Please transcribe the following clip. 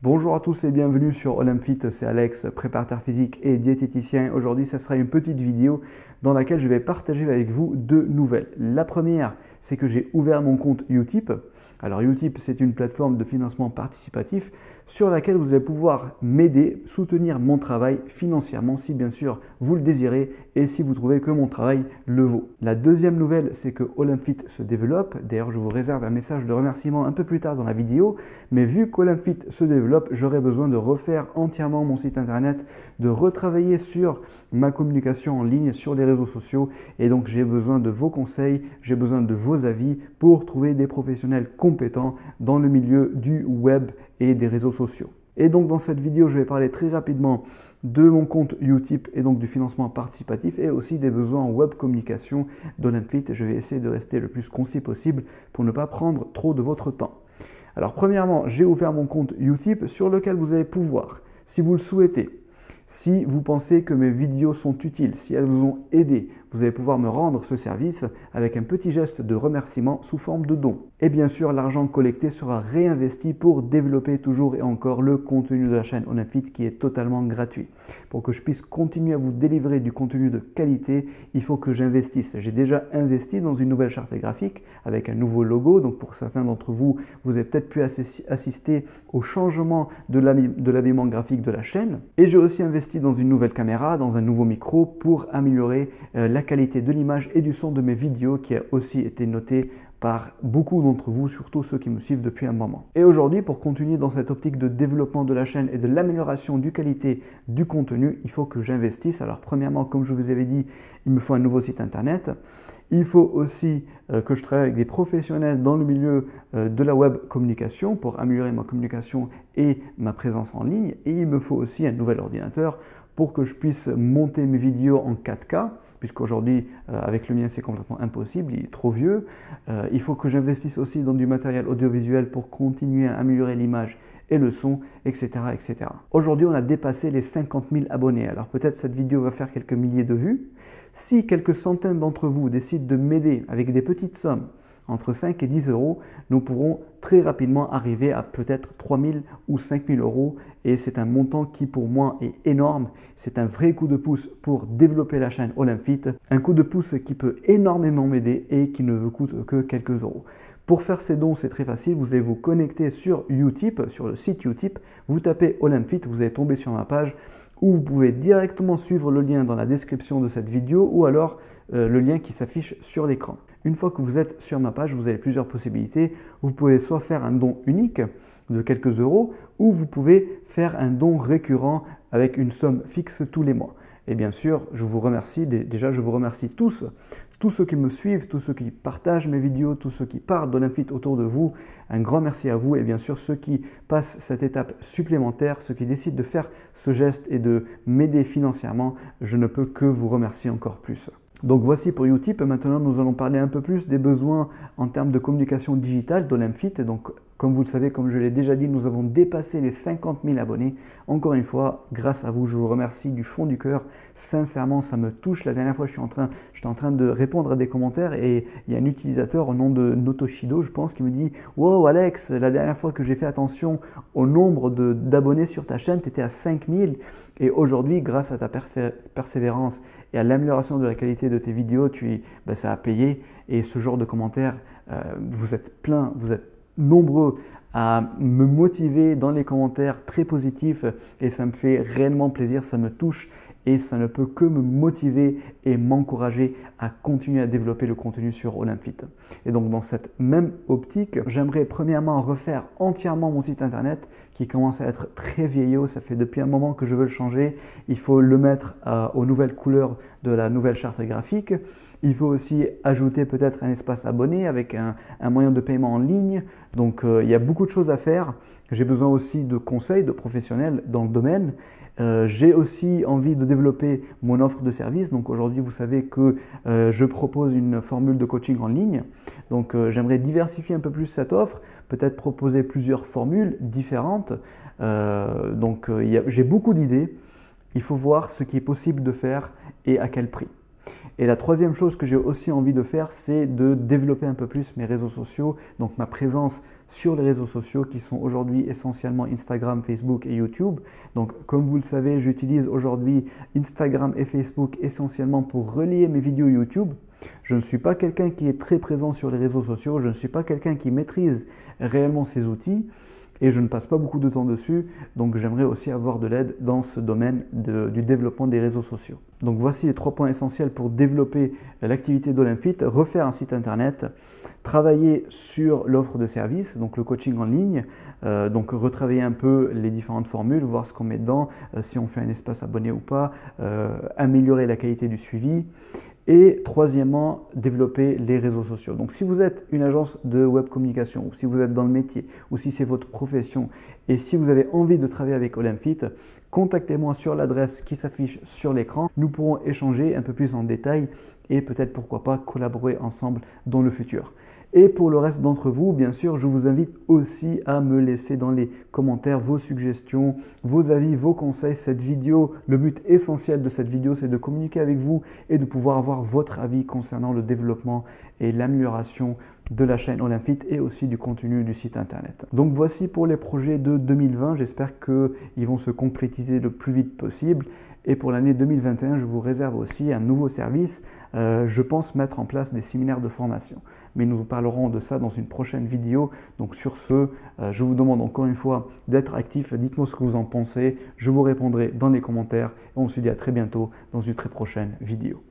Bonjour à tous et bienvenue sur Olympfit, c'est Alex, préparateur physique et diététicien. Aujourd'hui, ce sera une petite vidéo dans laquelle je vais partager avec vous deux nouvelles. La première, c'est que j'ai ouvert mon compte Utip. Alors Utip, c'est une plateforme de financement participatif sur laquelle vous allez pouvoir m'aider, soutenir mon travail financièrement si bien sûr vous le désirez et si vous trouvez que mon travail le vaut. La deuxième nouvelle, c'est que Olympfit se développe. D'ailleurs, je vous réserve un message de remerciement un peu plus tard dans la vidéo. Mais vu qu'Olympfit se développe, j'aurai besoin de refaire entièrement mon site internet, de retravailler sur ma communication en ligne, sur les réseaux sociaux. Et donc, j'ai besoin de vos conseils, j'ai besoin de vos avis pour trouver des professionnels compétents dans le milieu du web et des réseaux sociaux. Et donc, dans cette vidéo, je vais parler très rapidement de mon compte Utip et donc du financement participatif et aussi des besoins en web communication d'Olympfit. Je vais essayer de rester le plus concis possible pour ne pas prendre trop de votre temps. Alors premièrement, j'ai ouvert mon compte Utip sur lequel vous allez pouvoir, si vous le souhaitez, si vous pensez que mes vidéos sont utiles, si elles vous ont aidé, vous allez pouvoir me rendre ce service avec un petit geste de remerciement sous forme de don. Et bien sûr, l'argent collecté sera réinvesti pour développer toujours et encore le contenu de la chaîne Olympfit qui est totalement gratuit. Pour que je puisse continuer à vous délivrer du contenu de qualité, il faut que j'investisse. J'ai déjà investi dans une nouvelle charte graphique avec un nouveau logo. Donc pour certains d'entre vous, vous avez peut-être pu assister au changement de l'habillement graphique de la chaîne. Et j'ai aussi investi dans une nouvelle caméra, dans un nouveau micro pour améliorer la qualité de l'image et du son de mes vidéos qui a aussi été noté par beaucoup d'entre vous, surtout ceux qui me suivent depuis un moment. Et aujourd'hui, pour continuer dans cette optique de développement de la chaîne et de l'amélioration du qualité du contenu, il faut que j'investisse. Alors premièrement, comme je vous avais dit, il me faut un nouveau site internet. Il faut aussi que je travaille avec des professionnels dans le milieu de la web communication pour améliorer ma communication et ma présence en ligne. Et il me faut aussi un nouvel ordinateur pour que je puisse monter mes vidéos en 4K. Puisqu'aujourd'hui, avec le mien, c'est complètement impossible, il est trop vieux. Il faut que j'investisse aussi dans du matériel audiovisuel pour continuer à améliorer l'image et le son, etc. etc. Aujourd'hui, on a dépassé les 50 000 abonnés. Alors peut-être cette vidéo va faire quelques milliers de vues. Si quelques centaines d'entre vous décident de m'aider avec des petites sommes, entre 5 et 10 euros, nous pourrons très rapidement arriver à peut-être 3 000 ou 5 000 euros et c'est un montant qui pour moi est énorme. C'est un vrai coup de pouce pour développer la chaîne Olympfit, un coup de pouce qui peut énormément m'aider et qui ne vous coûte que quelques euros. Pour faire ces dons, c'est très facile, vous allez vous connecter sur Utip, sur le site Utip, vous tapez Olympfit, vous allez tomber sur ma page où vous pouvez directement suivre le lien dans la description de cette vidéo ou alors le lien qui s'affiche sur l'écran. Une fois que vous êtes sur ma page, vous avez plusieurs possibilités. Vous pouvez soit faire un don unique de quelques euros ou vous pouvez faire un don récurrent avec une somme fixe tous les mois. Et bien sûr, je vous remercie, déjà je vous remercie tous ceux qui me suivent, tous ceux qui partagent mes vidéos, tous ceux qui parlent d'Olympfit autour de vous. Un grand merci à vous et bien sûr ceux qui passent cette étape supplémentaire, ceux qui décident de faire ce geste et de m'aider financièrement, je ne peux que vous remercier encore plus. Donc voici pour Utip. Maintenant, nous allons parler un peu plus des besoins en termes de communication digitale d'Olympfit. Donc, comme vous le savez, comme je l'ai déjà dit, nous avons dépassé les 50 000 abonnés. Encore une fois, grâce à vous, je vous remercie du fond du cœur. Sincèrement, ça me touche. La dernière fois, j'étais en train de répondre à des commentaires et il y a un utilisateur au nom de Notoshido, je pense, qui me dit « Wow Alex, la dernière fois que j'ai fait attention au nombre d'abonnés sur ta chaîne, tu étais à 5 000 et aujourd'hui, grâce à ta persévérance et à l'amélioration de la qualité de tes vidéos, ça a payé. » Et ce genre de commentaires, vous êtes plein, vous êtes nombreux à me motiver dans les commentaires très positifs et ça me fait réellement plaisir, ça me touche et ça ne peut que me motiver et m'encourager à continuer à développer le contenu sur Olympfit. Et donc dans cette même optique, j'aimerais premièrement refaire entièrement mon site internet qui commence à être très vieillot, ça fait depuis un moment que je veux le changer, il faut le mettre aux nouvelles couleurs de la nouvelle charte graphique, il faut aussi ajouter peut-être un espace abonné avec un moyen de paiement en ligne, donc il y a beaucoup de choses à faire, j'ai besoin aussi de conseils de professionnels dans le domaine. J'ai aussi envie de développer mon offre de service. Donc aujourd'hui, vous savez que je propose une formule de coaching en ligne. Donc j'aimerais diversifier un peu plus cette offre, peut-être proposer plusieurs formules différentes. J'ai beaucoup d'idées. Il faut voir ce qui est possible de faire et à quel prix. Et la troisième chose que j'ai aussi envie de faire, c'est de développer un peu plus mes réseaux sociaux, donc ma présence sur les réseaux sociaux qui sont aujourd'hui essentiellement Instagram, Facebook et YouTube. Donc comme vous le savez, j'utilise aujourd'hui Instagram et Facebook essentiellement pour relier mes vidéos YouTube. Je ne suis pas quelqu'un qui est très présent sur les réseaux sociaux, je ne suis pas quelqu'un qui maîtrise réellement ces outils et je ne passe pas beaucoup de temps dessus, donc j'aimerais aussi avoir de l'aide dans ce domaine du développement des réseaux sociaux. Donc voici les 3 points essentiels pour développer l'activité d'Olympfit: refaire un site internet, travailler sur l'offre de service, donc le coaching en ligne, donc retravailler un peu les différentes formules, voir ce qu'on met dedans, si on fait un espace abonné ou pas, améliorer la qualité du suivi. Et troisièmement, développer les réseaux sociaux. Donc si vous êtes une agence de web communication, ou si vous êtes dans le métier, ou si c'est votre profession, et si vous avez envie de travailler avec Olympfit, contactez-moi sur l'adresse qui s'affiche sur l'écran. Nous pourrons échanger un peu plus en détail et peut-être pourquoi pas collaborer ensemble dans le futur. Et pour le reste d'entre vous, bien sûr, je vous invite aussi à me laisser dans les commentaires vos suggestions, vos avis, vos conseils. Cette vidéo, le but essentiel de cette vidéo, c'est de communiquer avec vous et de pouvoir avoir votre avis concernant le développement et l'amélioration de la chaîne Olympfit et aussi du contenu du site internet. Donc voici pour les projets de 2020. J'espère qu'ils vont se concrétiser le plus vite possible. Et pour l'année 2021, je vous réserve aussi un nouveau service. Je pense mettre en place des séminaires de formation. Mais nous parlerons de ça dans une prochaine vidéo. Donc sur ce, je vous demande encore une fois d'être actif. Dites-moi ce que vous en pensez. Je vous répondrai dans les commentaires. Et on se dit à très bientôt dans une très prochaine vidéo.